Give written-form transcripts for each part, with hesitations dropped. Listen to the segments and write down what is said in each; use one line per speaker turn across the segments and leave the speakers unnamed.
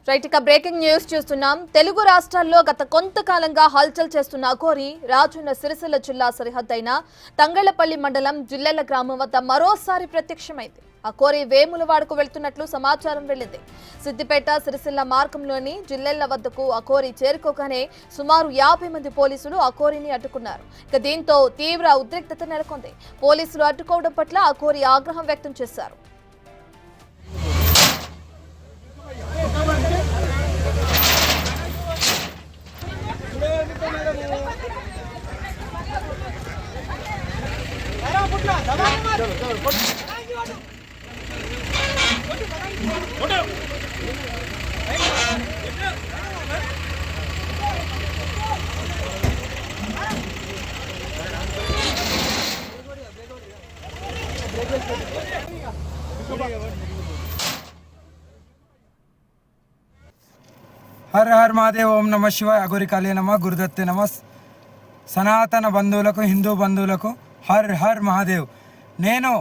Right ఇక breaking news చూస్తున్నాం. తెలుగు రాష్ట్రాల్లో గత కొంతకాలంగా హల్చల్ చేస్తున్న అఘోరి రాజన్న సిరిసిల్ల జిల్లా సరిహద్దైన తంగళ్లపల్లి మండలం జిల్లెల గ్రామం వద్ద మరోసారి ప్రత్యక్షమైంది. అఘోరి వేములవాడకు వెళ్తున్నట్లు సమాచారం వెళ్లింది. సిద్దిపేట సిరిసిల్ల మార్గంలోని జిల్లెల వద్దకు అఘోరి చేరుకోగానే సుమారు 50 మంది పోలీసులు అఘోరిని అడ్డుకున్నారు. ఇక దీంతో తీవ్ర ఉద్రిక్తత నెలకొంది. పోలీసులు అడ్డుకోవడం పట్ల అఘోరి ఆగ్రహం వ్యక్తం చేశారు.
Her her Mahadev. ఓం నమ శివాయ. అఘోరి కాళీ నమ. గురుదత్తే నమ. సనాతన బంధువులకు, హిందూ బంధువులకు హర్ హర్ మహాదేవ్. నేను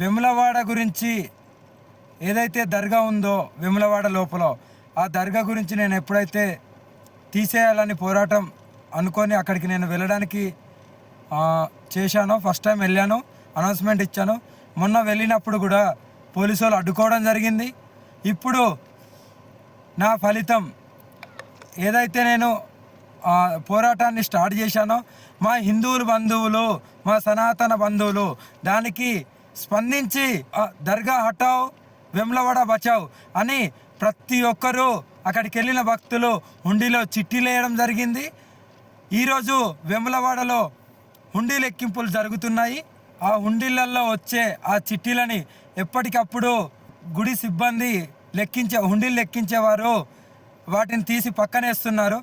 వేములవాడ గురించి ఏదైతే దర్గా ఉందో వేములవాడ లోపల, ఆ దర్గా గురించి నేను ఎప్పుడైతే తీసేయాలని పోరాటం అనుకొని అక్కడికి నేను వెళ్ళడానికి చేశానో, ఫస్ట్ టైం వెళ్ళాను, అనౌన్స్మెంట్ ఇచ్చాను. మొన్న వెళ్ళినప్పుడు కూడా పోలీసు వాళ్ళు అడ్డుకోవడం జరిగింది. ఇప్పుడు నా ఫలితం ఏదైతే నేను పోరాటాన్ని స్టార్ట్ చేశానో, మా హిందువులు బంధువులు, మా సనాతన బంధువులు దానికి స్పందించి దర్గా హటావ్ వేములవాడ బచావ్ అని ప్రతి ఒక్కరూ అక్కడికి వెళ్ళిన భక్తులు హుండీలో చిట్టీలు వేయడం జరిగింది. ఈరోజు వేములవాడలో హుండీ లెక్కింపులు జరుగుతున్నాయి. ఆ హుండీలలో వచ్చే ఆ చిట్టీలని ఎప్పటికప్పుడు గుడి సిబ్బంది హుండీలు లెక్కించేవారు వాటిని తీసి పక్కనేస్తున్నారు.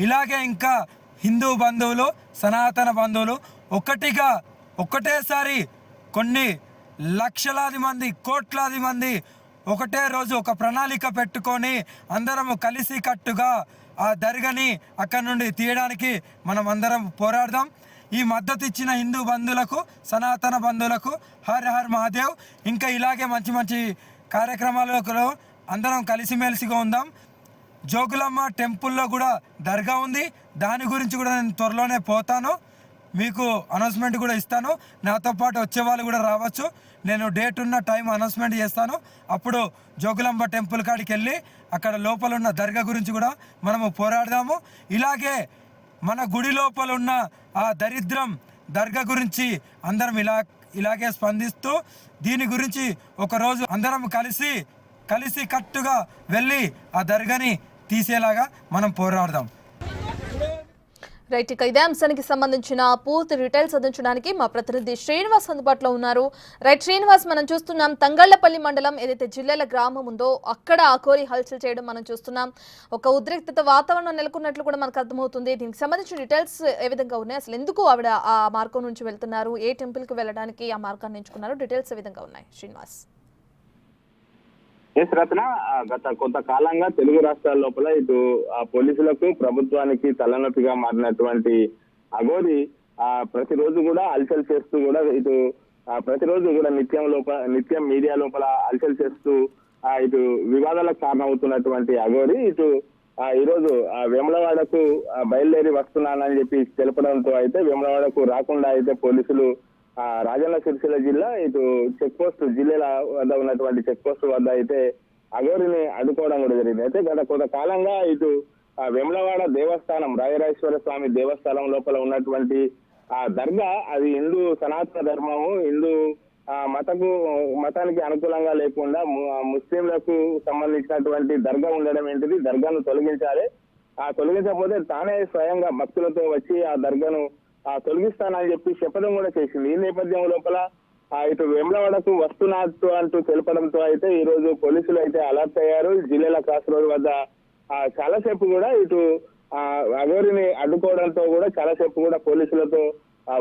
ఇలాగే ఇంకా హిందూ బంధువులు, సనాతన బంధువులు ఒక్కటేసారి కొన్ని లక్షలాది మంది, కోట్లాది మంది ఒకటే రోజు ఒక ప్రణాళిక పెట్టుకొని అందరము కలిసి కట్టుగా ఆ దర్గాని అక్కడి నుండి తీయడానికి మనం అందరం పోరాడదాం. ఈ మద్దతు ఇచ్చిన హిందూ బంధువులకు, సనాతన బంధువులకు హర్ హర్ మహాదేవ్. ఇంకా ఇలాగే మంచి మంచి కార్యక్రమాలలో అందరం కలిసిమెలిసిగా ఉందాం. జోగులమ్మ టెంపుల్లో కూడా దర్గా ఉంది. దాని గురించి కూడా నేను త్వరలోనే పోతాను, మీకు అనౌన్స్మెంట్ కూడా ఇస్తాను. నాతో పాటు వచ్చే వాళ్ళు కూడా రావచ్చు. నేను డేట్ ఉన్న టైం అనౌన్స్మెంట్ చేస్తాను. అప్పుడు జోగులమ్మ టెంపుల్ కాడికి వెళ్ళి అక్కడ లోపల ఉన్న దర్గా గురించి కూడా మనము పోరాడదాము. ఇలాగే మన గుడి లోపల ఉన్న ఆ దరిద్రం దర్గా గురించి అందరం ఇలాగే స్పందిస్తూ దీని గురించి ఒకరోజు అందరం కలిసి కట్టుగా వెళ్ళి ఆ దర్గాని తీసేలాగా మనం పోరాడదాం.
రైట్, ఇక ఇదే అంశానికి సంబంధించిన పూర్తి డీటెయిల్స్ అందించడానికి మా ప్రతినిధి శ్రీనివాస్ అందుబాటులో ఉన్నారు. రైట్ శ్రీనివాస్, మనం చూస్తున్నాం తంగళ్లపల్లి మండలం ఏదైతే జిల్లెల గ్రామం ఉందో అక్కడ అఘోరి హల్చల్ చేయడం మనం చూస్తున్నాం. ఒక ఉద్రిక్తత వాతావరణం నెలకొన్నట్లు కూడా మనకు అర్థమవుతుంది. దీనికి సంబంధించిన డీటెయిల్స్ ఏ విధంగా ఉన్నాయి, అసలు ఎందుకు ఆవిడ ఆ మార్గం నుంచి వెళ్తున్నారు, ఏ టెంపుల్కి వెళ్ళడానికి ఆ మార్గాన్ని ఎంచుకున్నారు, డీటెయిల్స్ ఏ విధంగా ఉన్నాయి శ్రీనివాస్?
రత్న, గత కొంతకాలంగా తెలుగు రాష్ట్రాల లోపల ఇటు పోలీసులకు, ప్రభుత్వానికి తలనొప్పిగా మారినటువంటి అఘోరి ప్రతిరోజు కూడా హల్చల్ చేస్తూ కూడా ఇటు ప్రతిరోజు కూడా నిత్యం మీడియా లోపల హల్చల్ చేస్తూ ఇటు వివాదాలకు కారణమవుతున్నటువంటి అఘోరి ఇటు ఈరోజు వేములవాడకు బయలుదేరి వస్తున్నానని చెప్పి తెలపడంతో అయితే వేములవాడకు రాకుండా అయితే పోలీసులు రాజన్న సిరిసిల్ల జిల్లా ఇటు చెక్ పోస్ట్ జిల్లాల వద్ద ఉన్నటువంటి చెక్ పోస్ట్ వద్ద అయితే అఘోరిని అడ్డుకోవడం కూడా జరిగింది. అయితే గత కొంతకాలంగా ఇటు వేములవాడ దేవస్థానం, రాజరాజేశ్వర స్వామి దేవస్థానం లోపల ఉన్నటువంటి ఆ దర్గా, అది హిందూ సనాతన ధర్మము, హిందూ మతానికి అనుకూలంగా లేకుండా ముస్లింలకు సంబంధించినటువంటి దర్గా ఉండడం ఏంటిది, దర్గాను తొలగించాలి. తొలగించకపోతే తానే స్వయంగా భక్తులతో వచ్చి ఆ దర్గాను తొలగిస్తానని చెప్పి చెప్పడం కూడా చేసింది. ఈ నేపథ్యం లోపల ఇటు వేములవాడకు వస్తున్నట్టు అంటూ తెలపడంతో అయితే ఈ రోజు పోలీసులు అయితే అలర్ట్ అయ్యారు. జిల్లాల క్రాస్ రోడ్ వద్ద చాలాసేపు కూడా ఇటు అఘోరిని అడ్డుకోవడంతో కూడా చాలాసేపు కూడా పోలీసులతో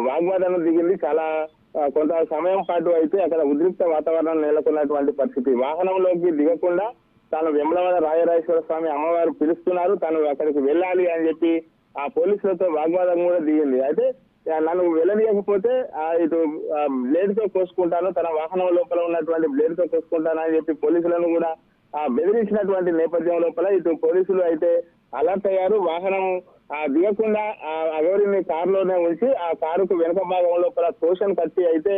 వాగ్వాదం దిగింది. కొంత సమయం పాటు అయితే అక్కడ ఉద్రిక్త వాతావరణం నెలకొన్నటువంటి పరిస్థితి. వాహనంలోకి దిగకుండా తాను వేములవాడ రాజరాజేశ్వర స్వామి అమ్మవారు పిలుస్తున్నారు, తాను అక్కడికి వెళ్ళాలి అని చెప్పి పోలీసులతో వాగ్వాదం కూడా దిగింది. అయితే నన్ను వెళ్ళనీయకపోతే ఇటు బ్లేడ్ తో కోసుకుంటాను, తన వాహనం లోపల ఉన్నటువంటి బ్లేడ్ తో కోసుకుంటాను అని చెప్పి పోలీసులను కూడా బెదిరించినటువంటి నేపథ్యం లోపల ఇటు పోలీసులు అయితే అలర్ట్ అయ్యారు. వాహనం దిగకుండా అగోరిని కారులోనే ఉంచి ఆ కారుకు వెనుక భాగం లోపల తోషన్ కట్టి అయితే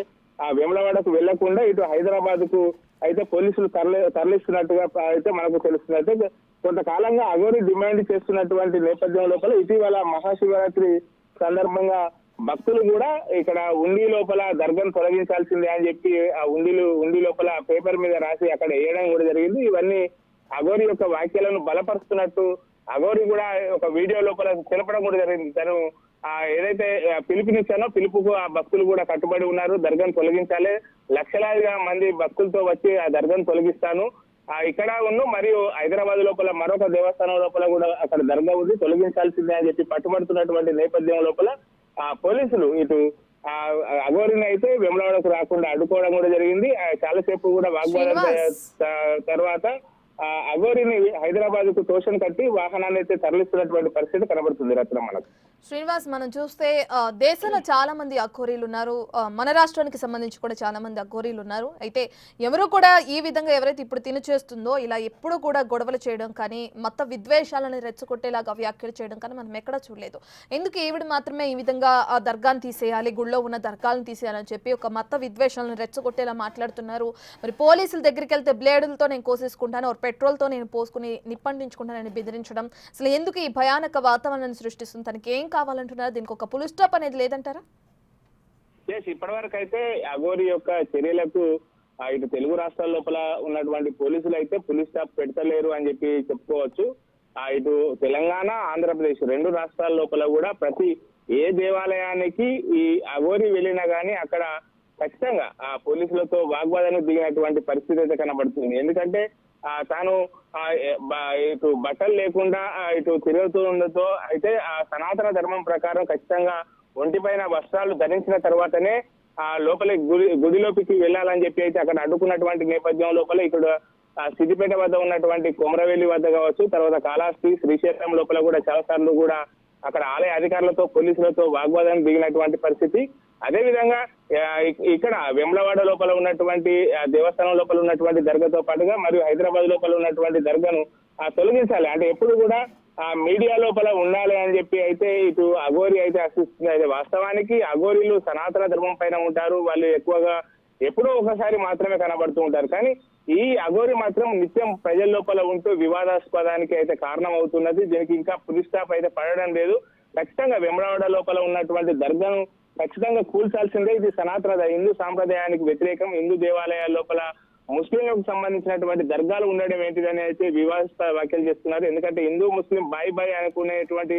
వేములవాడకు వెళ్లకుండా ఇటు హైదరాబాద్ కు అయితే పోలీసులు తరలిస్తున్నట్టుగా అయితే మనకు తెలుస్తుంది. అయితే కొంతకాలంగా అగోరి డిమాండ్ చేస్తున్నటువంటి నేపథ్యం లోపల ఇటీవల మహాశివరాత్రి సందర్భంగా భక్తులు కూడా ఇక్కడ ఉండి లోపల దర్గాను తొలగించాల్సిందే అని చెప్పి ఆ ఉండి లోపల పేపర్ మీద రాసి అక్కడ వేయడం కూడా జరిగింది. ఇవన్నీ అగోరి యొక్క వ్యాఖ్యలను బలపరుస్తున్నట్టు అగోరి కూడా ఒక వీడియో లోపల తెలపడం కూడా జరిగింది. తను ఏదైతే పిలుపునిచ్చానో పిలుపుకు ఆ భక్తులు కూడా కట్టుబడి ఉన్నారు. దర్గాను తొలగించాలి, లక్షలాదిగా మంది భక్తులతో వచ్చి ఆ దర్గాను తొలగిస్తాను, ఇక్కడ ఉన్న మరియు హైదరాబాద్ లోపల మరొక దేవస్థానం లోపల కూడా అక్కడ దర్గా ఉంది, తొలగించాల్సిందే అని చెప్పి పట్టుబడుతున్నటువంటి నేపథ్యం లోపల పోలీసులు ఇటు అగోరిని అయితే వేములవాడకు రాకుండా అడ్డుకోవడం కూడా జరిగింది. చాలాసేపు కూడా వాగ్వాదం తర్వాత అగోరిని హైదరాబాద్ కు తోషన్ కట్టి వాహనాన్ని అయితే తరలిస్తున్నటువంటి పరిస్థితి కనబడుతుంది. రత్నం మనకు
శ్రీనివాస్, మనం చూస్తే దేశంలో చాలా మంది అఘోరీలు ఉన్నారు, మన రాష్ట్రానికి సంబంధించి కూడా చాలా మంది అఘోరీలు ఉన్నారు. అయితే ఎవరు కూడా ఈ విధంగా ఎవరైతే ఇప్పుడు తిని చేస్తుందో ఇలా ఎప్పుడు కూడా గొడవలు చేయడం కానీ మత విద్వేషాలను రెచ్చగొట్టేలాగా వ్యాఖ్యలు చేయడం కానీ మనం ఎక్కడా చూడలేదు. ఎందుకు ఈవిడ మాత్రమే ఈ విధంగా ఆ దర్గాను తీసేయాలి, గుళ్ళో ఉన్న దర్గాలను తీసేయాలని చెప్పి ఒక మత విద్వేషాలను రెచ్చగొట్టేలా మాట్లాడుతున్నారు. మరి పోలీసుల దగ్గరికి వెళ్తే బ్లేడులతో నేను కోసేసుకుంటాను, పెట్రోల్తో నేను పోసుకుని నిప్పండించుకుంటానని బెదిరించడం అసలు ఎందుకు ఈ భయానక వాతావరణాన్ని సృష్టిస్తుంది? తనకి ఏం కావాలంటున్నారు? దీనికి ఒక పుల్ స్టాప్ అనేది లేదంటారా?
ఇప్పటి వరకు అయితే అఘోరి యొక్క చర్యలకు ఇటు తెలుగు రాష్ట్రాల లోపల ఉన్నటువంటి పోలీసులు అయితే పుల్ స్టాప్ పెడతలేరు అని చెప్పి చెప్పుకోవచ్చు. ఇటు తెలంగాణ, ఆంధ్రప్రదేశ్ రెండు రాష్ట్రాల లోపల కూడా ప్రతి ఏ దేవాలయానికి ఈ అఘోరి వెళ్ళినా గానీ అక్కడ ఖచ్చితంగా ఆ పోలీసులతో వాగ్వాదానికి దిగినటువంటి పరిస్థితి అయితే కనబడుతుంది. ఎందుకంటే తాను ఇటు బట్టలు లేకుండా ఇటు తిరుగుతూ ఉండతో అయితే ఆ సనాతన ధర్మం ప్రకారం ఖచ్చితంగా ఒంటిపైన వస్త్రాలు ధరించిన తర్వాతనే లోపలి గుడిలోకి వెళ్ళాలని చెప్పి అయితే అక్కడ అడ్డుకున్నటువంటి నేపథ్యం లోపల ఇక్కడ సిద్దిపేట వద్ద ఉన్నటువంటి కొమరవెల్లి వద్ద కావచ్చు, తర్వాత కాళహస్తి, శ్రీశైలం లోపల కూడా చాలా సార్లు కూడా అక్కడ ఆలయ అధికారులతో పోలీసులతో వాగ్వాదానికి దిగినటువంటి పరిస్థితి. అదే విధంగా ఇక్కడ వేములవాడ లోపల ఉన్నటువంటి దేవస్థానం లోపల ఉన్నటువంటి దర్గాతో పాటుగా మరియు హైదరాబాద్ లోపల ఉన్నటువంటి దర్గాను తొలగించాలి అంటే ఎప్పుడు కూడా మీడియా లోపల ఉండాలి అని చెప్పి అయితే ఇటు అఘోరి అయితే ఆశిస్తుంది. అయితే వాస్తవానికి అఘోరీలు సనాతన ధర్మం పైన ఉంటారు, వాళ్ళు ఎక్కువగా ఎప్పుడో ఒకసారి మాత్రమే కనబడుతూ ఉంటారు. కానీ ఈ అఘోరి మాత్రం నిత్యం ప్రజల లోపల ఉంటూ వివాదాస్పదానికి అయితే కారణం అవుతున్నది. దీనికి ఇంకా పులి స్టాప్ అయితే పడడం లేదు. ఖచ్చితంగా వేములవాడ లోపల ఉన్నటువంటి దర్గాను ఖచ్చితంగా కూల్చాల్సిందే. ఇది సనాతన హిందూ సాంప్రదాయానికి వ్యతిరేకం. హిందూ దేవాలయాల లోపల ముస్లింలకు సంబంధించినటువంటి దర్గాలు ఉండడం ఏంటిదని అయితే వివాదాస్పద వ్యాఖ్యలు చేస్తున్నారు. ఎందుకంటే హిందూ ముస్లిం బాయ్ అనుకునేటువంటి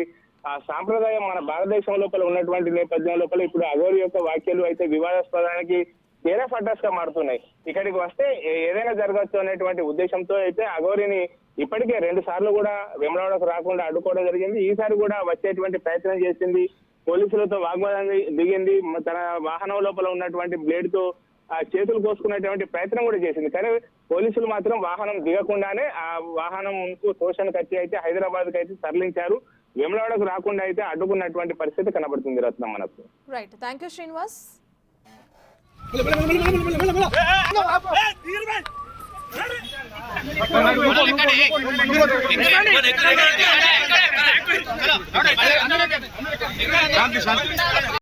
ఆ సాంప్రదాయం మన భారతదేశం లోపల ఉన్నటువంటి నేపథ్యం లోపల ఇప్పుడు అఘోరి యొక్క వ్యాఖ్యలు అయితే వివాదాస్పదానికి తీరా ఫటాస్ గా మారుతున్నాయి. ఇక్కడికి వస్తే ఏదైనా జరగచ్చు అనేటువంటి ఉద్దేశంతో అయితే అఘోరిని ఇప్పటికే 2 సార్లు కూడా వేములవాడకు రాకుండా అడ్డుకోవడం జరిగింది. ఈసారి కూడా వచ్చేటువంటి ప్రయత్నం చేసింది, పోలీసులతో వాగ్వాదాన్ని దిగింది, తన వాహనం లోపల ఉన్నటువంటి బ్లేడ్ తో చేతులు కోసుకునేటువంటి ప్రయత్నం కూడా చేసింది. కానీ పోలీసులు మాత్రం వాహనం దిగకుండానే ఆ వాహనం తోషన్ కట్టి అయితే హైదరాబాద్ కి అయితే తరలించారు. వేములవాడకు రాకుండా అయితే అడ్డుకున్నటువంటి పరిస్థితి కనబడుతుంది. రత్నం మనకు.
Right, thank you Srinivas.